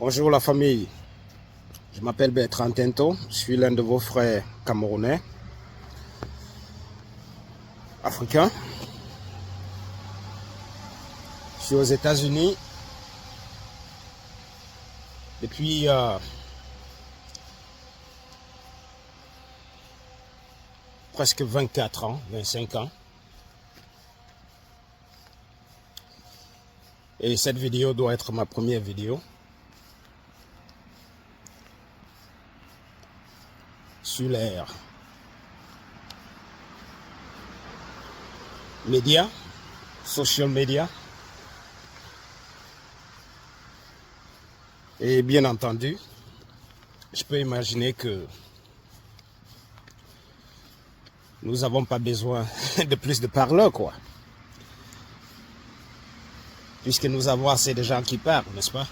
Bonjour la famille, je m'appelle Bertrand Tinto, je suis l'un de vos frères camerounais, africains. Je suis aux États-Unis depuis presque 24 ans, 25 ans. Et cette vidéo doit être ma première vidéo sur l'ère média, social media. Et bien entendu, je peux imaginer que nous n'avons pas besoin de plus de parleurs, quoi. Puisque nous avons assez de gens qui parlent, n'est-ce pas?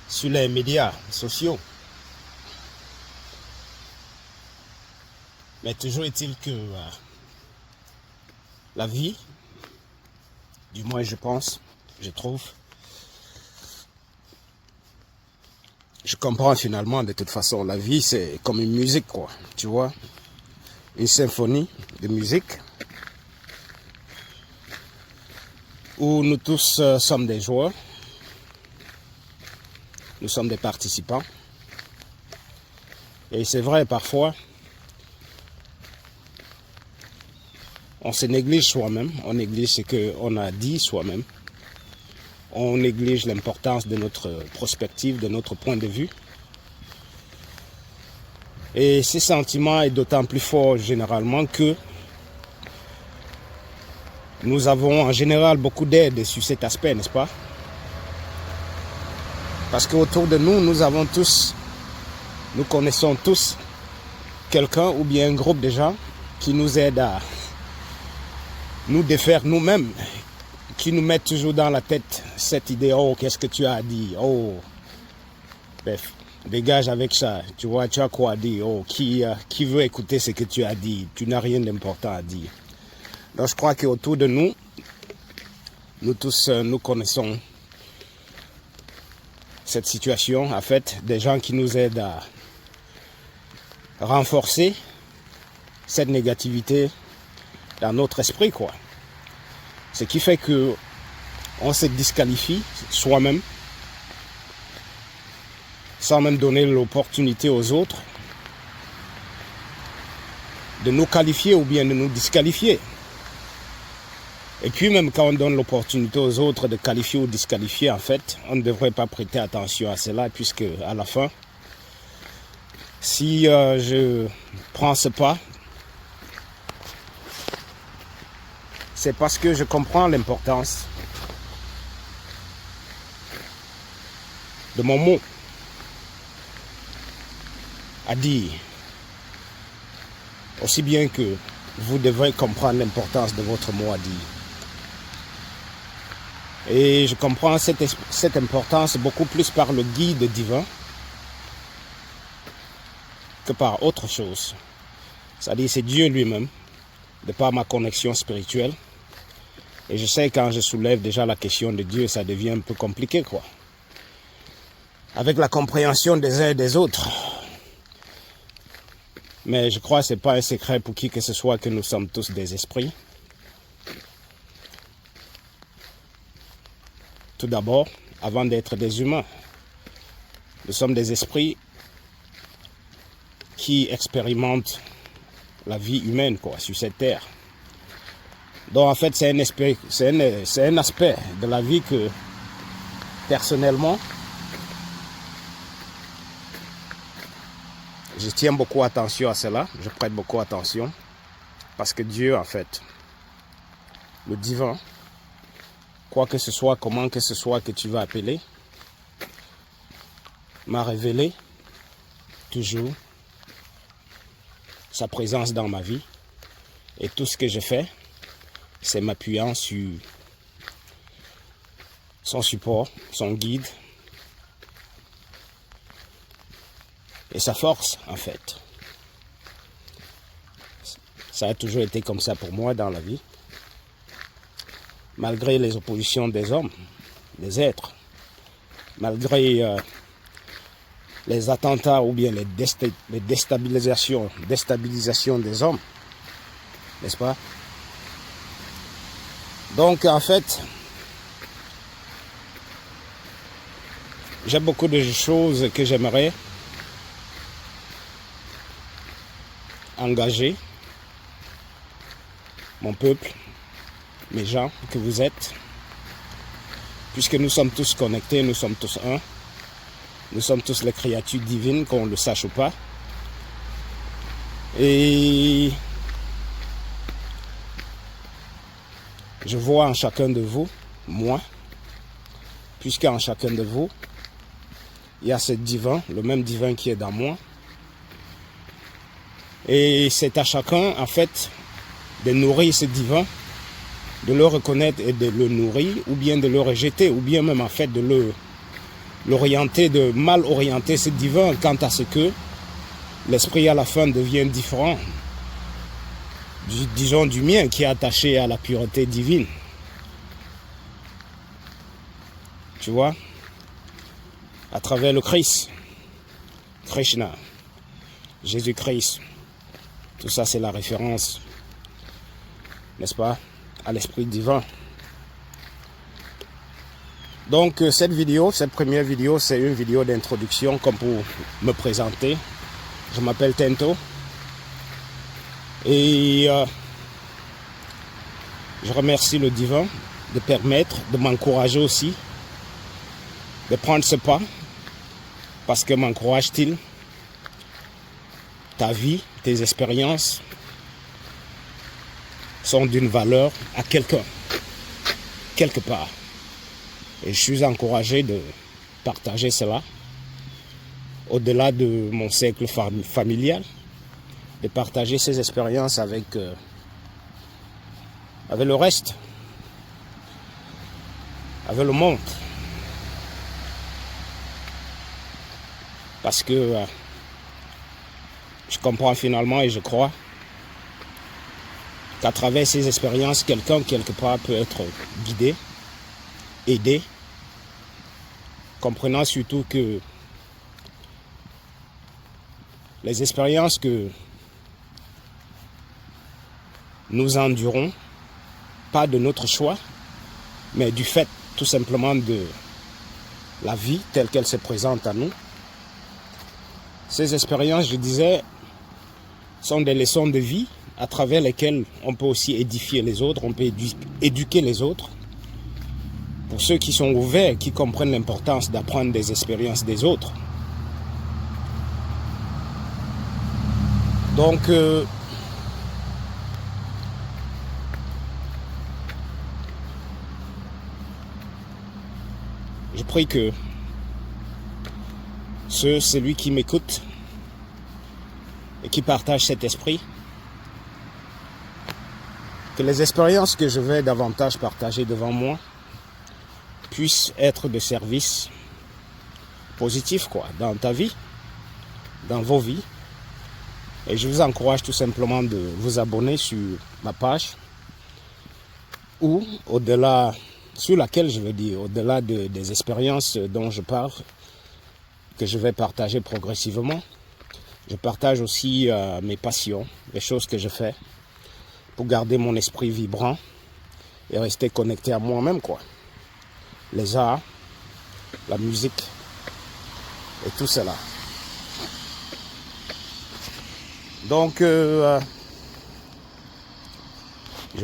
Sur les médias sociaux. Mais toujours est-il que la vie, du moins je pense, je trouve, je comprends finalement de toute façon, la vie c'est comme une musique, quoi, tu vois, une symphonie de musique où nous tous sommes des joueurs, nous sommes des participants. Et c'est vrai, parfois, on se néglige soi-même, on néglige ce qu'on a dit soi-même, on néglige l'importance de notre prospective, de notre point de vue. Et ce sentiment est d'autant plus fort généralement que nous avons en général beaucoup d'aide sur cet aspect, n'est-ce pas? Parce qu'autour de nous, nous connaissons tous quelqu'un ou bien un groupe de gens qui nous aident à nous défaire nous-mêmes, qui nous mettent toujours dans la tête cette idée, oh, qu'est-ce que tu as dit? Oh, bref, dégage avec ça, tu vois, tu as quoi à dire? Oh, qui veut écouter ce que tu as dit? Tu n'as rien d'important à dire. Donc, je crois qu'autour de nous, nous tous, nous connaissons cette situation, en fait, des gens qui nous aident à renforcer cette négativité dans notre esprit, quoi. Ce qui fait que on se disqualifie soi-même, sans même donner l'opportunité aux autres de nous qualifier ou bien de nous disqualifier. Et puis même quand on donne l'opportunité aux autres de qualifier ou disqualifier, en fait, on ne devrait pas prêter attention à cela, puisque à la fin, si je prends ce pas, c'est parce que je comprends l'importance de mon mot à dire, aussi bien que vous devez comprendre l'importance de votre mot à dire. Et je comprends cette importance beaucoup plus par le guide divin que par autre chose. C'est-à-dire c'est Dieu lui-même, de par ma connexion spirituelle. Et je sais quand je soulève déjà la question de Dieu, ça devient un peu compliqué, quoi. Avec la compréhension des uns et des autres. Mais je crois que ce n'est pas un secret pour qui que ce soit que nous sommes tous des esprits. Tout d'abord, avant d'être des humains, nous sommes des esprits qui expérimentent la vie humaine, quoi, sur cette terre. Donc en fait, c'est un aspect de la vie que, personnellement, je tiens beaucoup attention à cela, je prête beaucoup attention, parce que Dieu, en fait, le divin, quoi que ce soit, comment que ce soit que tu vas appeler, m'a révélé toujours sa présence dans ma vie. Et tout ce que je fais, c'est m'appuyant sur son support, son guide et sa force, en fait. Ça a toujours été comme ça pour moi dans la vie. Malgré les oppositions des hommes, des êtres, malgré les attentats ou bien les déstabilisations des hommes, n'est-ce pas? Donc en fait, j'ai beaucoup de choses que j'aimerais engager mon peuple, mes gens que vous êtes, puisque nous sommes tous connectés, nous sommes tous un, nous sommes tous les créatures divines, qu'on le sache ou pas. Et je vois en chacun de vous, moi, puisqu'en chacun de vous, il y a ce divin, le même divin qui est dans moi. Et c'est à chacun, en fait, de nourrir ce divin, de le reconnaître et de le nourrir, ou bien de le rejeter, ou bien même, en fait, de l'orienter, de mal orienter ce divin, quant à ce que l'esprit à la fin devient différent, disons du mien, qui est attaché à la pureté divine. Tu vois? À travers le Christ, Krishna, Jésus-Christ, tout ça c'est la référence, n'est-ce pas, à l'esprit divin. Donc cette première vidéo, c'est une vidéo d'introduction comme pour me présenter. Je m'appelle Tento et je remercie le divin de permettre, de m'encourager aussi, de prendre ce pas, parce que m'encourage-t-il, ta vie, tes expériences sont d'une valeur à quelqu'un, quelque part. Et je suis encouragé de partager cela au-delà de mon cercle familial, de partager ces expériences avec le reste, avec le monde. Parce que je comprends finalement et je crois qu'à travers ces expériences, quelqu'un quelque part peut être guidé, aidé, comprenant surtout que les expériences que nous endurons, pas de notre choix, mais du fait tout simplement de la vie telle qu'elle se présente à nous. Ces expériences, je disais, sont des leçons de vie à travers lesquelles on peut aussi édifier les autres, on peut éduquer les autres. Pour ceux qui sont ouverts, qui comprennent l'importance d'apprendre des expériences des autres. Donc, je prie que celui qui m'écoute et qui partage cet esprit, que les expériences que je vais davantage partager devant moi puissent être de service positif, quoi, dans ta vie, dans vos vies. Et je vous encourage tout simplement de vous abonner sur ma page ou au-delà, sur laquelle je veux dire, au-delà des expériences dont je parle, que je vais partager progressivement. Je partage aussi mes passions, les choses que je fais pour garder mon esprit vibrant et rester connecté à moi-même, quoi. Les arts, la musique et tout cela. Donc, je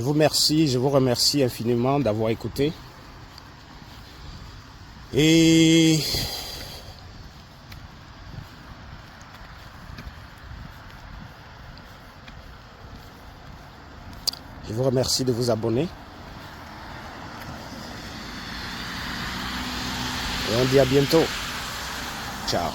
vous remercie infiniment d'avoir écouté. Et je vous remercie de vous abonner. Et on dit à bientôt. Ciao.